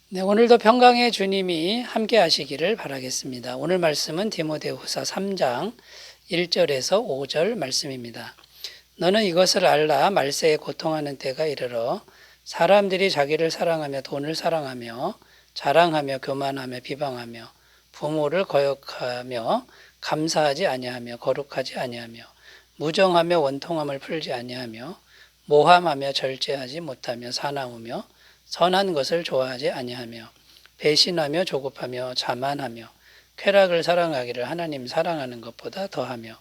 네, 오늘도 평강의 주님이 함께 하시기를 바라겠습니다. 오늘 말씀은 디모데후서 3장 1절에서 5절 말씀입니다. 너는 이것을 알라. 말세에 고통하는 때가 이르러 사람들이 자기를 사랑하며 돈을 사랑하며 자랑하며 교만하며 비방하며 부모를 거역하며 감사하지 아니하며 거룩하지 아니하며 무정하며 원통함을 풀지 아니하며 모함하며 절제하지 못하며 사나우며 선한 것을 좋아하지 아니하며 배신하며 조급하며 자만하며 쾌락을 사랑하기를 하나님 사랑하는 것보다 더하며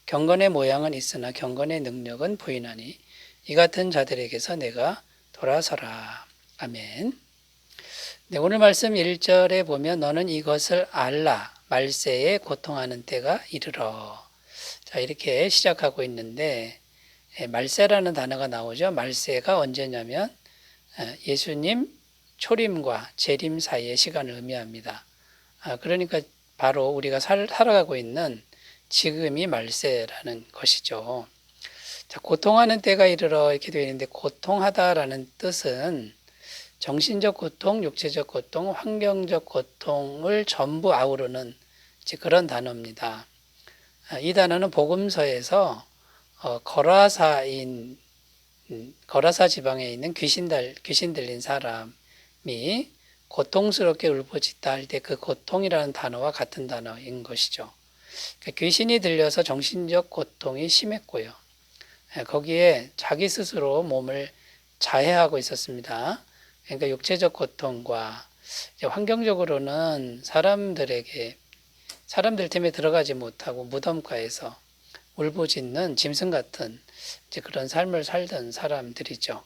경건의 모양은 있으나 경건의 능력은 부인하니 이 같은 자들에게서 내가 돌아서라. 아멘. 네, 오늘 말씀 1절에 보면 너는 이것을 알라. 말세에 고통하는 때가 이르러. 자, 이렇게 시작하고 있는데 말세라는 단어가 나오죠. 말세가 언제냐면 예수님 초림과 재림 사이의 시간을 의미합니다. 그러니까 바로 우리가 살아가고 있는 지금이 말세라는 것이죠. 자, 고통하는 때가 이르러 이렇게 되어 있는데 고통하다라는 뜻은 정신적 고통, 육체적 고통, 환경적 고통을 전부 아우르는 그런 단어입니다. 이 단어는 복음서에서 거라사 지방에 있는 귀신 들린 사람이 고통스럽게 울부짖다 할 때 그 고통이라는 단어와 같은 단어인 것이죠. 귀신이 들려서 정신적 고통이 심했고요. 거기에 자기 스스로 몸을 자해하고 있었습니다. 그러니까 육체적 고통과 환경적으로는 사람들 틈에 들어가지 못하고 무덤가에서 울부짖는 짐승 같은 그런 삶을 살던 사람들이죠.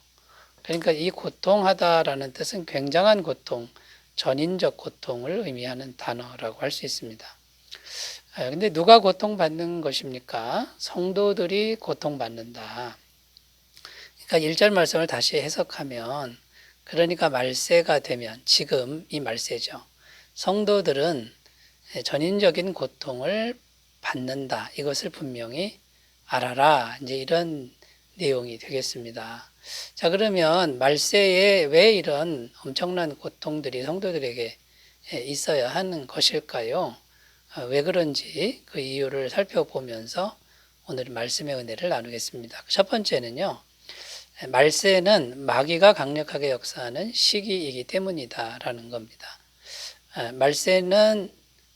그러니까 이 고통하다라는 뜻은 굉장한 고통, 전인적 고통을 의미하는 단어라고 할 수 있습니다. 근데 누가 고통받는 것입니까? 성도들이 고통받는다. 그러니까 1절 말씀을 다시 해석하면, 그러니까 말세가 되면, 지금 이 말세죠. 성도들은 전인적인 고통을 받는다. 이것을 분명히 알아라. 이제 이런 내용이 되겠습니다. 자, 그러면 말세에 왜 이런 엄청난 고통들이 성도들에게 있어야 하는 것일까요? 왜 그런지 그 이유를 살펴보면서 오늘 말씀의 은혜를 나누겠습니다. 첫 번째는요, 말세는 마귀가 강력하게 역사하는 시기이기 때문이다라는 겁니다. 말세는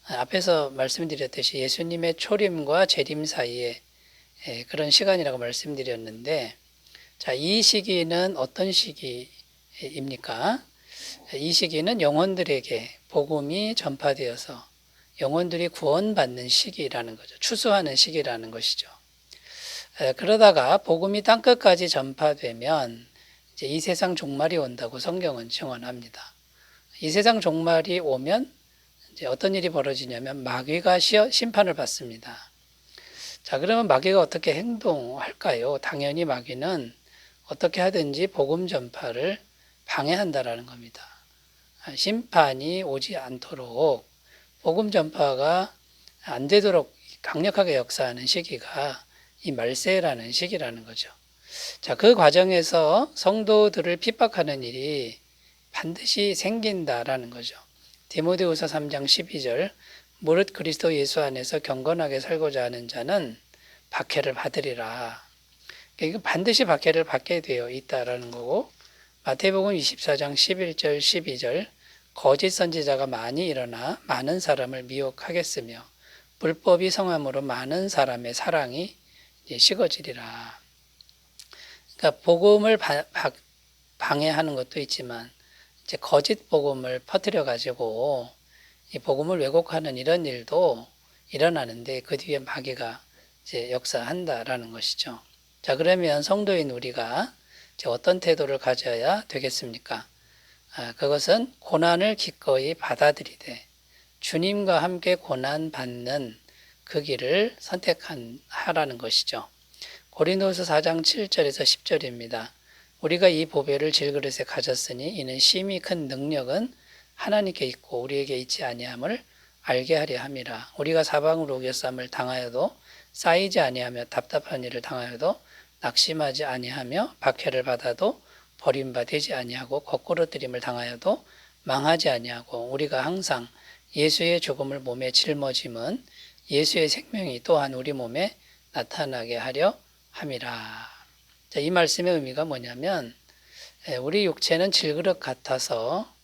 앞에서 말씀드렸듯이 예수님의 초림과 재림 사이에 그런 시간이라고 말씀드렸는데, 자, 이 시기는 어떤 시기입니까? 이 시기는 영혼들에게 복음이 전파되어서 영혼들이 구원받는 시기라는 거죠. 추수하는 시기라는 것이죠. 그러다가 복음이 땅끝까지 전파되면 이제 이 세상 종말이 온다고 성경은 증언합니다. 이 세상 종말이 오면 이제 어떤 일이 벌어지냐면 마귀가 심판을 받습니다. 자, 그러면 마귀가 어떻게 행동할까요? 당연히 마귀는 어떻게 하든지 복음 전파를 방해한다라는 겁니다. 심판이 오지 않도록 복음 전파가 안 되도록 강력하게 역사하는 시기가 이 말세라는 시기라는 거죠. 자, 그 과정에서 성도들을 핍박하는 일이 반드시 생긴다라는 거죠. 디모데후서 3장 12절 무릇 그리스도 예수 안에서 경건하게 살고자 하는 자는 박해를 받으리라. 그러니까 반드시 박해를 받게 되어 있다라는 거고, 마태복음 24장 11절 12절 거짓 선지자가 많이 일어나 많은 사람을 미혹하겠으며 불법이 성함으로 많은 사람의 사랑이 식어지리라. 그러니까 복음을 방해하는 것도 있지만 이제 거짓 복음을 퍼뜨려 가지고 이 복음을 왜곡하는 이런 일도 일어나는데 그 뒤에 마귀가 이제 역사한다라는 것이죠. 자, 그러면 성도인 우리가 이제 어떤 태도를 가져야 되겠습니까? 그것은 고난을 기꺼이 받아들이되 주님과 함께 고난 받는 그 길을 선택하라는 것이죠. 고린도서 4장 7절에서 10절입니다. 우리가 이 보배를 질그릇에 가졌으니 이는 심히 큰 능력은 하나님께 있고 우리에게 있지 아니함을 알게 하려 함이라. 우리가 사방으로 우겨쌈을 당하여도 쌓이지 아니하며 답답한 일을 당하여도 낙심하지 아니하며 박해를 받아도 버림받지 아니하고 거꾸러뜨림을 당하여도 망하지 아니하고 우리가 항상 예수의 죽음을 몸에 짊어짐은 예수의 생명이 또한 우리 몸에 나타나게 하려 함이라. 자, 이 말씀의 의미가 뭐냐면 우리 육체는 질그릇 같아서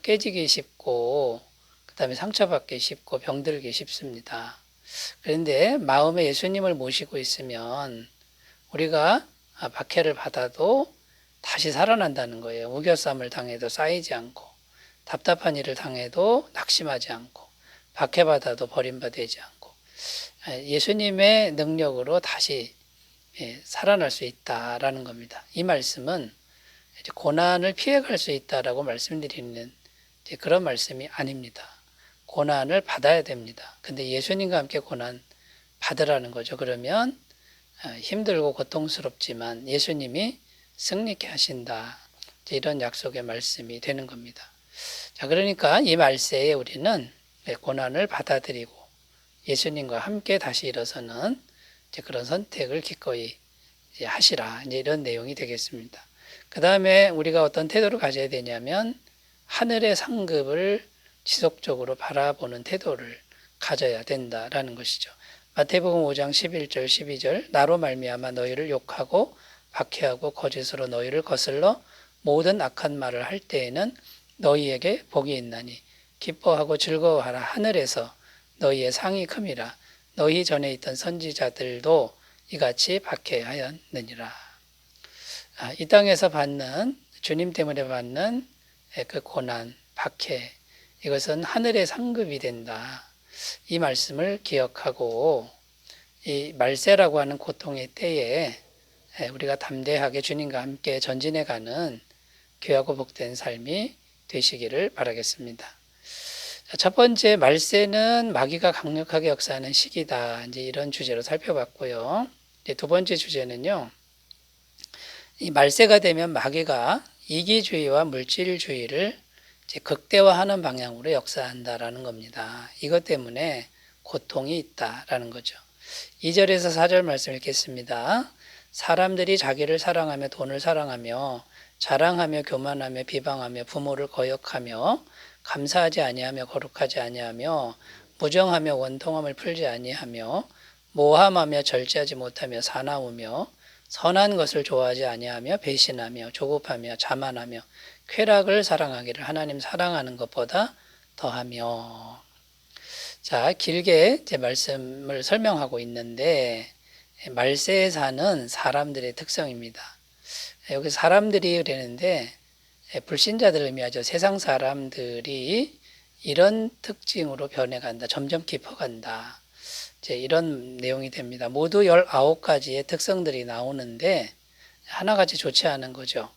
깨지기 쉽고 그 다음에 상처받기 쉽고 병들기 쉽습니다. 그런데 마음에 예수님을 모시고 있으면 우리가 박해를 받아도 다시 살아난다는 거예요. 우겨쌈을 당해도 쌓이지 않고 답답한 일을 당해도 낙심하지 않고 박해받아도 버림받지 않고 예수님의 능력으로 다시 살아날 수 있다라는 겁니다. 이 말씀은 고난을 피해갈 수 있다라고 말씀드리는 그런 말씀이 아닙니다. 고난을 받아야 됩니다. 근데 예수님과 함께 고난 받으라는 거죠. 그러면 힘들고 고통스럽지만 예수님이 승리케 하신다. 이런 약속의 말씀이 되는 겁니다. 자, 그러니까 이 말세에 우리는 고난을 받아들이고 예수님과 함께 다시 일어서는 그런 선택을 기꺼이 하시라. 이런 내용이 되겠습니다. 그 다음에 우리가 어떤 태도를 가져야 되냐면 하늘의 상급을 지속적으로 바라보는 태도를 가져야 된다라는 것이죠. 마태복음 5장 11절 12절 나로 말미암아 너희를 욕하고 박해하고 거짓으로 너희를 거슬러 모든 악한 말을 할 때에는 너희에게 복이 있나니 기뻐하고 즐거워하라. 하늘에서 너희의 상이 큼이라. 너희 전에 있던 선지자들도 이같이 박해하였느니라. 이 땅에서 받는 주님 때문에 받는 그 고난, 박해, 이것은 하늘의 상급이 된다. 이 말씀을 기억하고 이 말세라고 하는 고통의 때에 우리가 담대하게 주님과 함께 전진해가는 귀하고 복된 삶이 되시기를 바라겠습니다. 첫 번째, 말세는 마귀가 강력하게 역사하는 시기다. 이제 이런 주제로 살펴봤고요. 두 번째 주제는요, 이 말세가 되면 마귀가 이기주의와 물질주의를 이제 극대화하는 방향으로 역사한다라는 겁니다. 이것 때문에 고통이 있다라는 거죠. 2절에서 4절 말씀 읽겠습니다. 사람들이 자기를 사랑하며 돈을 사랑하며 자랑하며 교만하며 비방하며 부모를 거역하며 감사하지 아니하며 거룩하지 아니하며 무정하며 원통함을 풀지 아니하며 모함하며 절제하지 못하며 사나우며 선한 것을 좋아하지 아니하며 배신하며 조급하며 자만하며 쾌락을 사랑하기를 하나님 사랑하는 것보다 더하며. 자, 길게 제 말씀을 설명하고 있는데 말세에 사는 사람들의 특성입니다. 여기 사람들이 그러는데 불신자들 의미하죠. 세상 사람들이 이런 특징으로 변해간다. 점점 깊어간다. 이제 이런 내용이 됩니다. 모두 19가지의 특성들이 나오는데 하나같이 좋지 않은 거죠.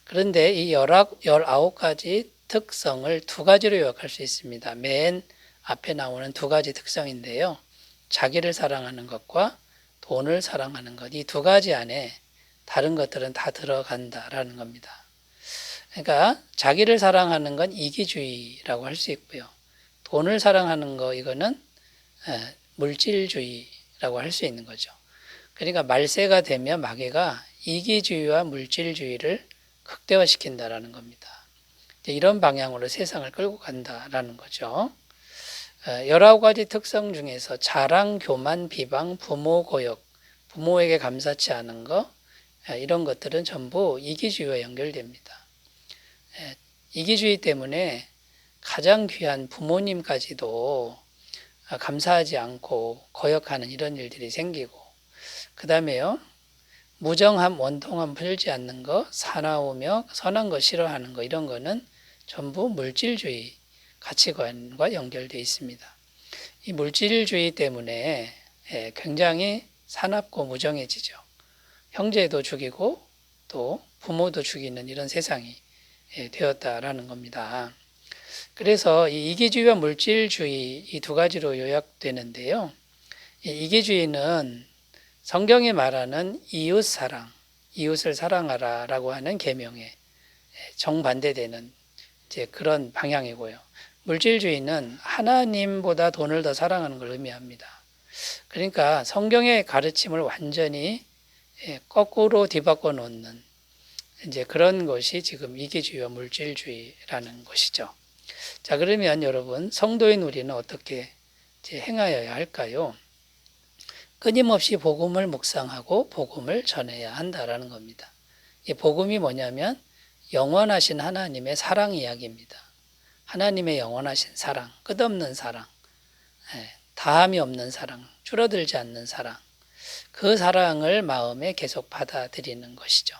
그런데 이 19가지 특성을 두 가지로 요약할 수 있습니다. 맨 앞에 나오는 두 가지 특성인데요. 자기를 사랑하는 것과 돈을 사랑하는 것. 이 두 가지 안에 다른 것들은 다 들어간다라는 겁니다. 그러니까 자기를 사랑하는 건 이기주의라고 할 수 있고요. 돈을 사랑하는 거 이거는 물질주의라고 할 수 있는 거죠. 그러니까 말세가 되면 마귀가 이기주의와 물질주의를 극대화시킨다라는 겁니다. 이런 방향으로 세상을 끌고 간다라는 거죠. 19가지 특성 중에서 자랑, 교만, 비방, 부모 고역, 부모에게 감사치 않은 거 이런 것들은 전부 이기주의와 연결됩니다. 이기주의 때문에 가장 귀한 부모님까지도 감사하지 않고 거역하는 이런 일들이 생기고 그 다음에요. 무정함, 원통함 풀지 않는 거, 사나우며 선한 거 싫어하는 거 이런 거는 전부 물질주의 가치관과 연결되어 있습니다. 이 물질주의 때문에 굉장히 사납고 무정해지죠. 형제도 죽이고 또 부모도 죽이는 이런 세상이 되었다라는 겁니다. 그래서 이 이기주의와 물질주의 이 두 가지로 요약되는데요. 이 이기주의는 성경이 말하는 이웃사랑, 이웃을 사랑하라라고 하는 계명에 정반대되는 이제 그런 방향이고요. 물질주의는 하나님보다 돈을 더 사랑하는 걸 의미합니다. 그러니까 성경의 가르침을 완전히 거꾸로 뒤바꿔 놓는 이제 그런 것이 지금 이기주의와 물질주의라는 것이죠. 자, 그러면 여러분, 성도인 우리는 어떻게 이제 행하여야 할까요? 끊임없이 복음을 묵상하고 복음을 전해야 한다라는 겁니다. 이 복음이 뭐냐면 영원하신 하나님의 사랑 이야기입니다. 하나님의 영원하신 사랑, 끝없는 사랑, 다함이 없는 사랑, 줄어들지 않는 사랑, 그 사랑을 마음에 계속 받아들이는 것이죠.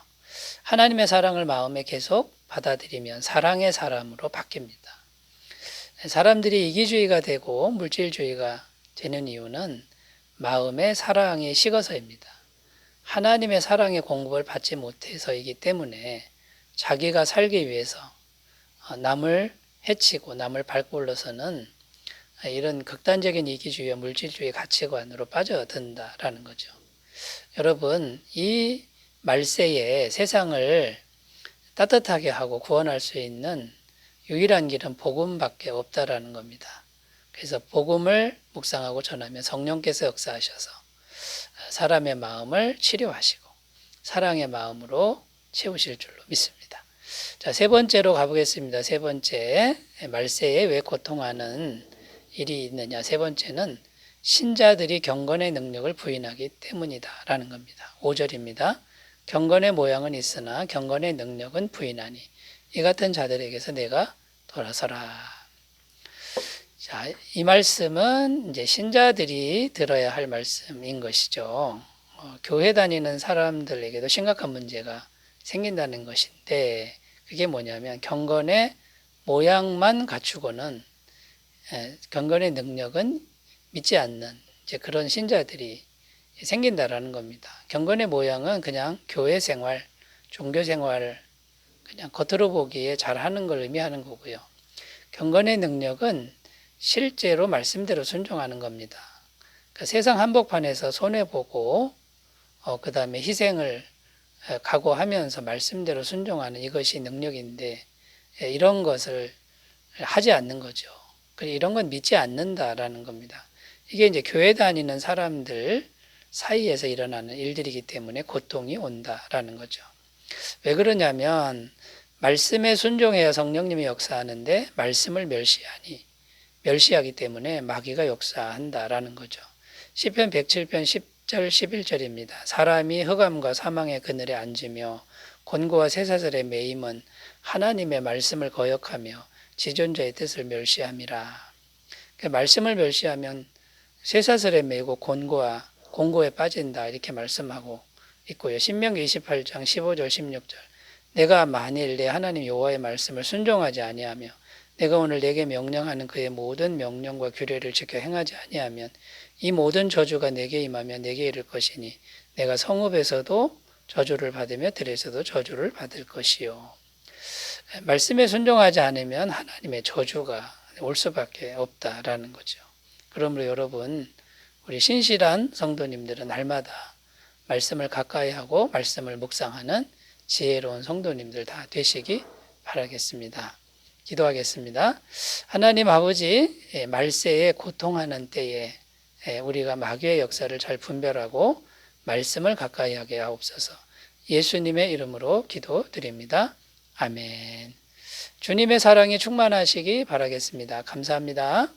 하나님의 사랑을 마음에 계속 받아들이면 사랑의 사람으로 바뀝니다. 사람들이 이기주의가 되고 물질주의가 되는 이유는 마음의 사랑이 식어서입니다. 하나님의 사랑의 공급을 받지 못해서이기 때문에 자기가 살기 위해서 남을 해치고 남을 밟고 올라서는 이런 극단적인 이기주의와 물질주의 가치관으로 빠져든다라는 거죠. 여러분, 이 말세에 세상을 따뜻하게 하고 구원할 수 있는 유일한 길은 복음밖에 없다라는 겁니다. 그래서 복음을 묵상하고 전하면 성령께서 역사하셔서 사람의 마음을 치료하시고 사랑의 마음으로 채우실 줄로 믿습니다. 자, 세 번째로 가보겠습니다. 세 번째, 말세에 왜 고통하는 일이 있느냐. 세 번째는 신자들이 경건의 능력을 부인하기 때문이다라는 겁니다. 5절입니다. 경건의 모양은 있으나 경건의 능력은 부인하니 이 같은 자들에게서 내가 돌아서라. 자, 이 말씀은 이제 신자들이 들어야 할 말씀인 것이죠. 교회 다니는 사람들에게도 심각한 문제가 생긴다는 것인데 그게 뭐냐면 경건의 모양만 갖추고는 경건의 능력은 믿지 않는 이제 그런 신자들이 생긴다라는 겁니다. 경건의 모양은 그냥 교회 생활, 종교 생활 그냥 겉으로 보기에 잘하는 걸 의미하는 거고요. 경건의 능력은 실제로 말씀대로 순종하는 겁니다. 그러니까 세상 한복판에서 손해보고 그 다음에 희생을 각오하면서 말씀대로 순종하는 이것이 능력인데 이런 것을 하지 않는 거죠. 이런 건 믿지 않는다라는 겁니다. 이게 이제 교회 다니는 사람들 사이에서 일어나는 일들이기 때문에 고통이 온다라는 거죠. 왜 그러냐면 말씀에 순종해야 성령님이 역사하는데 말씀을 멸시하기 때문에 마귀가 역사한다라는 거죠. 시편 107편 10절 11절입니다. 사람이 흑암과 사망의 그늘에 앉으며 곤고와 쇠사슬에 매임은 하나님의 말씀을 거역하며 지존자의 뜻을 멸시함이라. 말씀을 멸시하면 쇠사슬에 매고 공고에 빠진다 이렇게 말씀하고 있고요. 신명기 28장 15절 16절 내가 만일 내 하나님 여호와의 말씀을 순종하지 아니하며 내가 오늘 내게 명령하는 그의 모든 명령과 규례를 지켜 행하지 아니하면 이 모든 저주가 내게 임하며 내게 이를 것이니 내가 성읍에서도 저주를 받으며 들에서도 저주를 받을 것이요. 말씀에 순종하지 않으면 하나님의 저주가 올 수밖에 없다라는 거죠. 그러므로 여러분 우리 신실한 성도님들은 날마다 말씀을 가까이 하고 말씀을 묵상하는 지혜로운 성도님들 다 되시기 바라겠습니다. 기도하겠습니다. 하나님 아버지, 말세에 고통하는 때에 우리가 마귀의 역사를 잘 분별하고 말씀을 가까이 하게 하옵소서. 예수님의 이름으로 기도드립니다. 아멘. 주님의 사랑이 충만하시기 바라겠습니다. 감사합니다.